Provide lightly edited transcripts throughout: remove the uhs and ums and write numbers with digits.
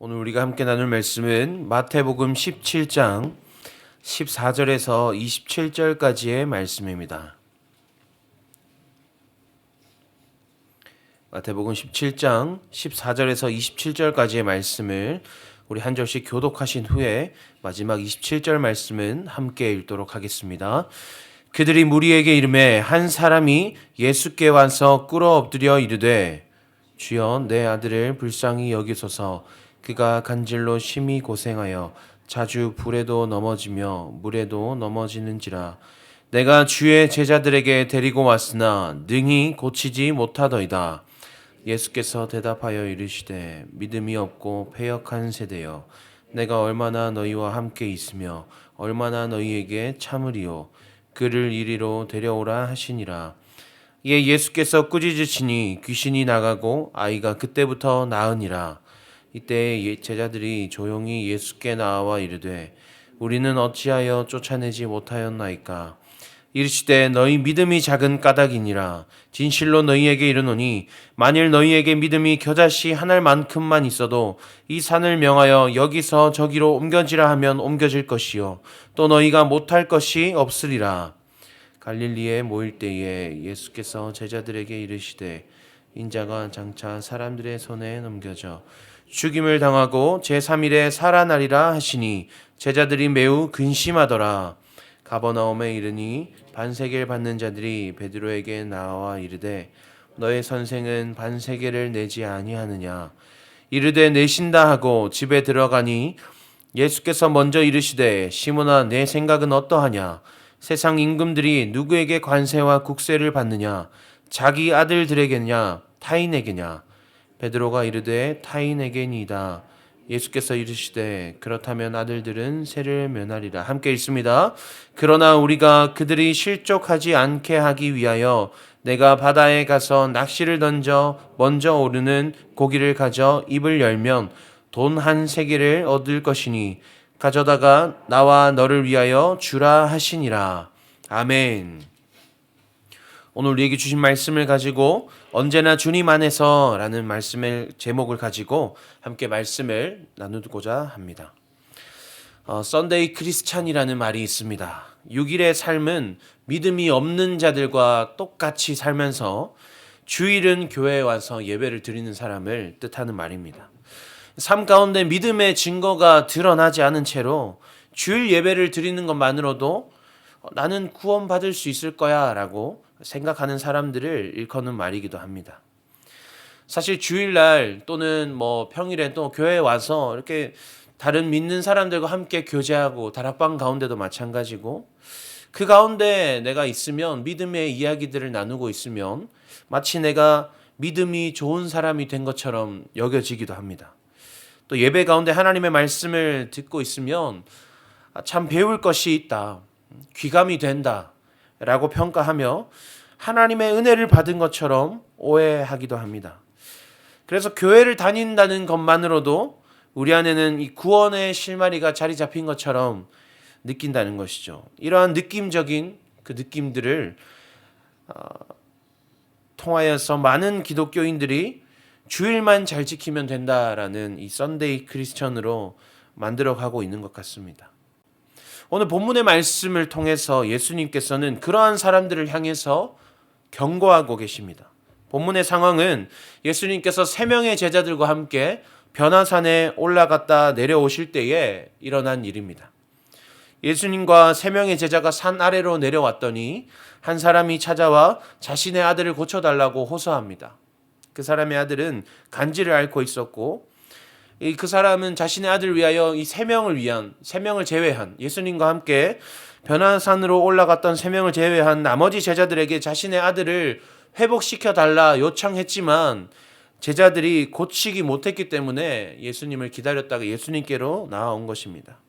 오늘 우리가 함께 나눌 말씀은 마태복음 17장 14절에서 27절까지의 말씀입니다. 마태복음 17장 14절에서 27절까지의 말씀을 우리 한 절씩 교독하신 후에 마지막 27절 말씀은 함께 읽도록 하겠습니다. 그들이 무리에게 이르매 한 사람이 예수께 와서 꿇어 엎드려 이르되 주여 내 아들을 불쌍히 여기소서. 그가 간질로 심히 고생하여 자주 불에도 넘어지며 물에도 넘어지는지라. 내가 주의 제자들에게 데리고 왔으나 능히 고치지 못하더이다. 예수께서 대답하여 이르시되 믿음이 없고 패역한 세대여, 내가 얼마나 너희와 함께 있으며 얼마나 너희에게 참으리요. 그를 이리로 데려오라 하시니라. 이에 예수께서 꾸짖으시니 귀신이 나가고 아이가 그때부터 나으니라. 이때 제자들이 조용히 예수께 나와 이르되 우리는 어찌하여 쫓아내지 못하였나이까. 이르시되 너희 믿음이 작은 까닭이니라. 진실로 너희에게 이르노니 만일 너희에게 믿음이 겨자씨 한 알만큼만 있어도 이 산을 명하여 여기서 저기로 옮겨지라 하면 옮겨질 것이요 또 너희가 못할 것이 없으리라. 갈릴리에 모일 때에 예수께서 제자들에게 이르시되 인자가 장차 사람들의 손에 넘겨져 죽임을 당하고 제3일에 살아나리라 하시니 제자들이 매우 근심하더라. 가버나움에 이르니 반세계를 받는 자들이 베드로에게 나와 이르되 너의 선생은 반세계를 내지 아니하느냐. 이르되 내신다 하고 집에 들어가니 예수께서 먼저 이르시되 시몬아 내 생각은 어떠하냐. 세상 임금들이 누구에게 관세와 국세를 받느냐. 자기 아들들에게냐 타인에게냐. 베드로가 이르되 타인에게니이다. 예수께서 이르시되 그렇다면 아들들은 세를 면하리라. 함께 읽습니다. 그러나 우리가 그들이 실족하지 않게 하기 위하여 내가 바다에 가서 낚시를 던져 먼저 오르는 고기를 가져 입을 열면 돈 한 세겔을 얻을 것이니 가져다가 나와 너를 위하여 주라 하시니라. 아멘. 오늘 우리에게 주신 말씀을 가지고 언제나 주님 안에서 라는 말씀의 제목을 가지고 함께 말씀을 나누고자 합니다. 썬데이 크리스찬이라는 말이 있습니다. 6일의 삶은 믿음이 없는 자들과 똑같이 살면서 주일은 교회에 와서 예배를 드리는 사람을 뜻하는 말입니다. 삶 가운데 믿음의 증거가 드러나지 않은 채로 주일 예배를 드리는 것만으로도 나는 구원받을 수 있을 거야 라고 생각하는 사람들을 일컫는 말이기도 합니다. 사실 주일날 또는 평일에 또 교회에 와서 이렇게 다른 믿는 사람들과 함께 교제하고 다락방 가운데도 마찬가지고 그 가운데 내가 있으면 믿음의 이야기들을 나누고 있으면 마치 내가 믿음이 좋은 사람이 된 것처럼 여겨지기도 합니다. 또 예배 가운데 하나님의 말씀을 듣고 있으면 참 배울 것이 있다, 귀감이 된다 라고 평가하며 하나님의 은혜를 받은 것처럼 오해하기도 합니다. 그래서 교회를 다닌다는 것만으로도 우리 안에는 이 구원의 실마리가 자리 잡힌 것처럼 느낀다는 것이죠. 이러한 느낌적인 그 느낌들을 통하여서 많은 기독교인들이 주일만 잘 지키면 된다라는 이 썬데이 크리스천으로 만들어가고 있는 것 같습니다. 오늘 본문의 말씀을 통해서 예수님께서는 그러한 사람들을 향해서 경고하고 계십니다. 본문의 상황은 예수님께서 3명의 제자들과 함께 변화산에 올라갔다 내려오실 때에 일어난 일입니다. 예수님과 3명의 제자가 산 아래로 내려왔더니 한 사람이 찾아와 자신의 아들을 고쳐달라고 호소합니다. 그 사람의 아들은 간질을 앓고 있었고 그 사람은 자신의 아들을 위하여 이 3명을 제외한 예수님과 함께 변화산으로 올라갔던 3명을 제외한 나머지 제자들에게 자신의 아들을 회복시켜 달라 요청했지만 제자들이 고치기 못했기 때문에 예수님을 기다렸다가 예수님께로 나아온 것입니다.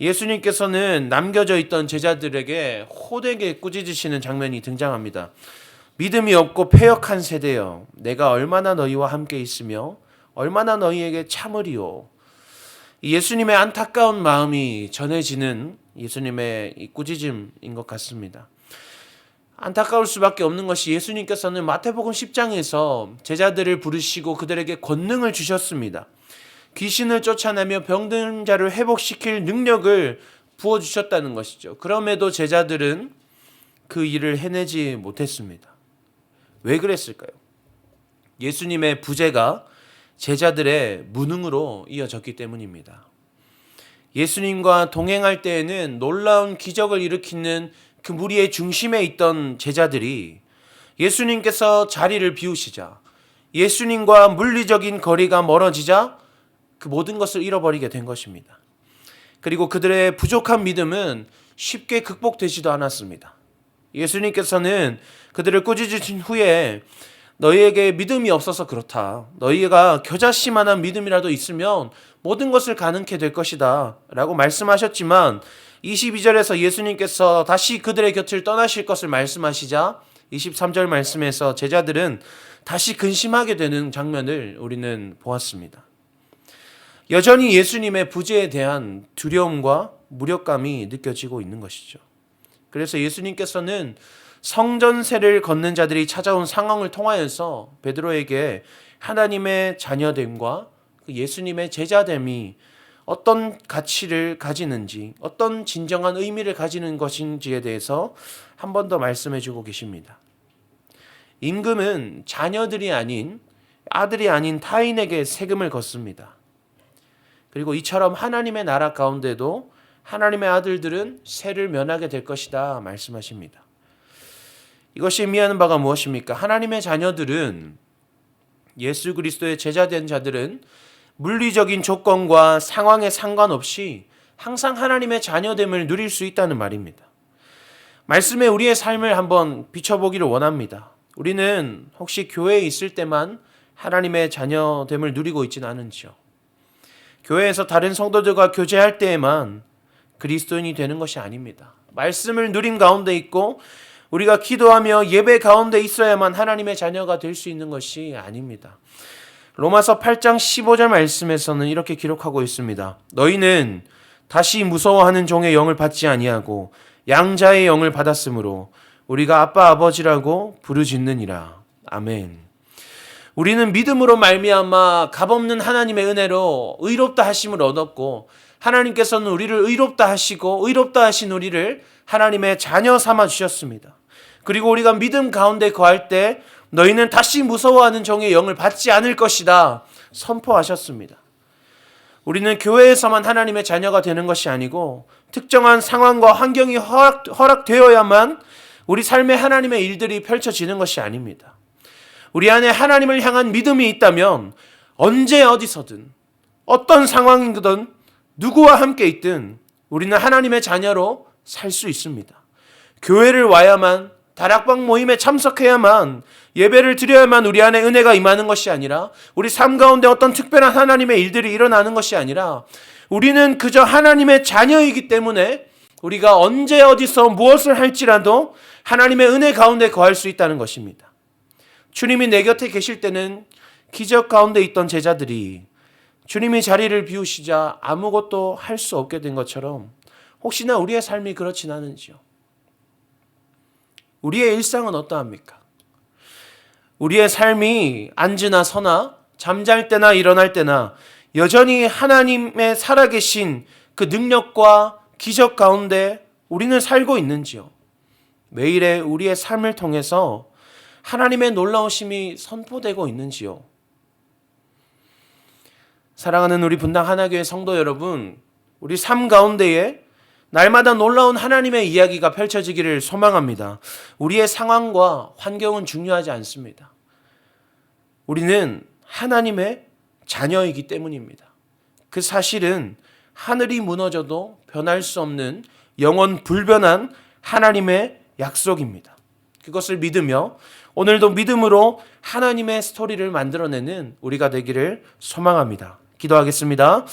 예수님께서는 남겨져 있던 제자들에게 호되게 꾸짖으시는 장면이 등장합니다. 믿음이 없고 패역한 세대여, 내가 얼마나 너희와 함께 있으며 얼마나 너희에게 참으리요. 예수님의 안타까운 마음이 전해지는 예수님의 이 꾸짖음인 것 같습니다. 안타까울 수밖에 없는 것이 예수님께서는 마태복음 10장에서 제자들을 부르시고 그들에게 권능을 주셨습니다. 귀신을 쫓아내며 병든 자를 회복시킬 능력을 부어주셨다는 것이죠. 그럼에도 제자들은 그 일을 해내지 못했습니다. 왜 그랬을까요? 예수님의 부재가 제자들의 무능으로 이어졌기 때문입니다. 예수님과 동행할 때에는 놀라운 기적을 일으키는 그 무리의 중심에 있던 제자들이 예수님께서 자리를 비우시자, 예수님과 물리적인 거리가 멀어지자 그 모든 것을 잃어버리게 된 것입니다. 그리고 그들의 부족한 믿음은 쉽게 극복되지도 않았습니다. 예수님께서는 그들을 꾸짖으신 후에 너희에게 믿음이 없어서 그렇다. 너희가 겨자씨만한 믿음이라도 있으면 모든 것을 가능케 될 것이다 라고 말씀하셨지만 22절에서 예수님께서 다시 그들의 곁을 떠나실 것을 말씀하시자 23절 말씀에서 제자들은 다시 근심하게 되는 장면을 우리는 보았습니다. 여전히 예수님의 부재에 대한 두려움과 무력감이 느껴지고 있는 것이죠. 그래서 예수님께서는 성전세를 걷는 자들이 찾아온 상황을 통하여서 베드로에게 하나님의 자녀됨과 예수님의 제자됨이 어떤 가치를 가지는지, 어떤 진정한 의미를 가지는 것인지에 대해서 한 번 더 말씀해 주고 계십니다. 임금은 자녀들이 아닌, 아들이 아닌 타인에게 세금을 걷습니다. 그리고 이처럼 하나님의 나라 가운데도 하나님의 아들들은 세를 면하게 될 것이다 말씀하십니다. 이것이 의미하는 바가 무엇입니까? 하나님의 자녀들은, 예수 그리스도의 제자된 자들은 물리적인 조건과 상황에 상관없이 항상 하나님의 자녀됨을 누릴 수 있다는 말입니다. 말씀에 우리의 삶을 한번 비춰보기를 원합니다. 우리는 혹시 교회에 있을 때만 하나님의 자녀됨을 누리고 있지는 않은지요? 교회에서 다른 성도들과 교제할 때에만 그리스도인이 되는 것이 아닙니다. 말씀을 누림 가운데 있고 우리가 기도하며 예배 가운데 있어야만 하나님의 자녀가 될 수 있는 것이 아닙니다. 로마서 8장 15절 말씀에서는 이렇게 기록하고 있습니다. 너희는 다시 무서워하는 종의 영을 받지 아니하고 양자의 영을 받았으므로 우리가 아빠 아버지라고 부르짖느니라. 아멘. 우리는 믿음으로 말미암아 값없는 하나님의 은혜로 의롭다 하심을 얻었고 하나님께서는 우리를 의롭다 하시고 의롭다 하신 우리를 하나님의 자녀 삼아 주셨습니다. 그리고 우리가 믿음 가운데 거할 때 너희는 다시 무서워하는 종의 영을 받지 않을 것이다 선포하셨습니다. 우리는 교회에서만 하나님의 자녀가 되는 것이 아니고 특정한 상황과 환경이 허락되어야만 우리 삶에 하나님의 일들이 펼쳐지는 것이 아닙니다. 우리 안에 하나님을 향한 믿음이 있다면 언제 어디서든 어떤 상황이든 누구와 함께 있든 우리는 하나님의 자녀로 살 수 있습니다. 교회를 와야만, 다락방 모임에 참석해야만, 예배를 드려야만 우리 안에 은혜가 임하는 것이 아니라, 우리 삶 가운데 어떤 특별한 하나님의 일들이 일어나는 것이 아니라, 우리는 그저 하나님의 자녀이기 때문에 우리가 언제 어디서 무엇을 할지라도 하나님의 은혜 가운데 거할 수 있다는 것입니다. 주님이 내 곁에 계실 때는 기적 가운데 있던 제자들이 주님이 자리를 비우시자 아무것도 할 수 없게 된 것처럼 혹시나 우리의 삶이 그렇진 않은지요? 우리의 일상은 어떠합니까? 우리의 삶이 앉으나 서나 잠잘 때나 일어날 때나 여전히 하나님의 살아계신 그 능력과 기적 가운데 우리는 살고 있는지요? 매일의 우리의 삶을 통해서 하나님의 놀라우심이 선포되고 있는지요? 사랑하는 우리 분당 하나교회 성도 여러분, 우리 삶 가운데에 날마다 놀라운 하나님의 이야기가 펼쳐지기를 소망합니다. 우리의 상황과 환경은 중요하지 않습니다. 우리는 하나님의 자녀이기 때문입니다. 그 사실은 하늘이 무너져도 변할 수 없는 영원 불변한 하나님의 약속입니다. 그것을 믿으며 오늘도 믿음으로 하나님의 스토리를 만들어내는 우리가 되기를 소망합니다. 기도하겠습니다.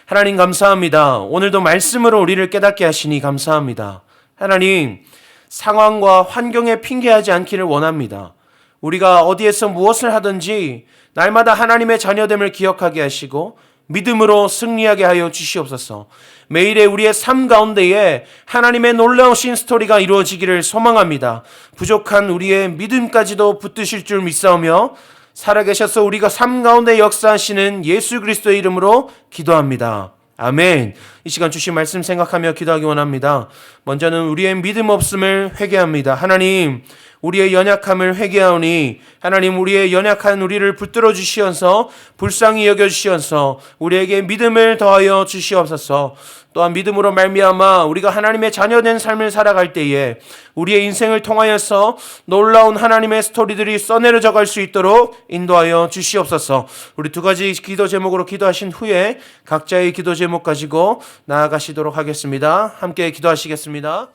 하나님 감사합니다. 오늘도 말씀으로 우리를 깨닫게 하시니 감사합니다. 하나님, 상황과 환경에 핑계하지 않기를 원합니다. 우리가 어디에서 무엇을 하든지 날마다 하나님의 자녀됨을 기억하게 하시고 믿음으로 승리하게 하여 주시옵소서. 매일의 우리의 삶 가운데에 하나님의 놀라우신 스토리가 이루어지기를 소망합니다. 부족한 우리의 믿음까지도 붙드실 줄 믿사오며 살아계셔서 우리가 삶 가운데 역사하시는 예수 그리스도의 이름으로 기도합니다. 아멘. 이 시간 주신 말씀 생각하며 기도하기 원합니다. 먼저는 우리의 믿음 없음을 회개합니다. 하나님, 우리의 연약함을 회개하오니 하나님, 우리의 연약한 우리를 붙들어 주시어서 불쌍히 여겨 주시어서 우리에게 믿음을 더하여 주시옵소서. 또한 믿음으로 말미암아 우리가 하나님의 자녀된 삶을 살아갈 때에 우리의 인생을 통하여서 놀라운 하나님의 스토리들이 써내려져 갈 수 있도록 인도하여 주시옵소서. 우리 두 가지 기도 제목으로 기도하신 후에 각자의 기도 제목 가지고 나아가시도록 하겠습니다. 함께 기도하시겠습니다.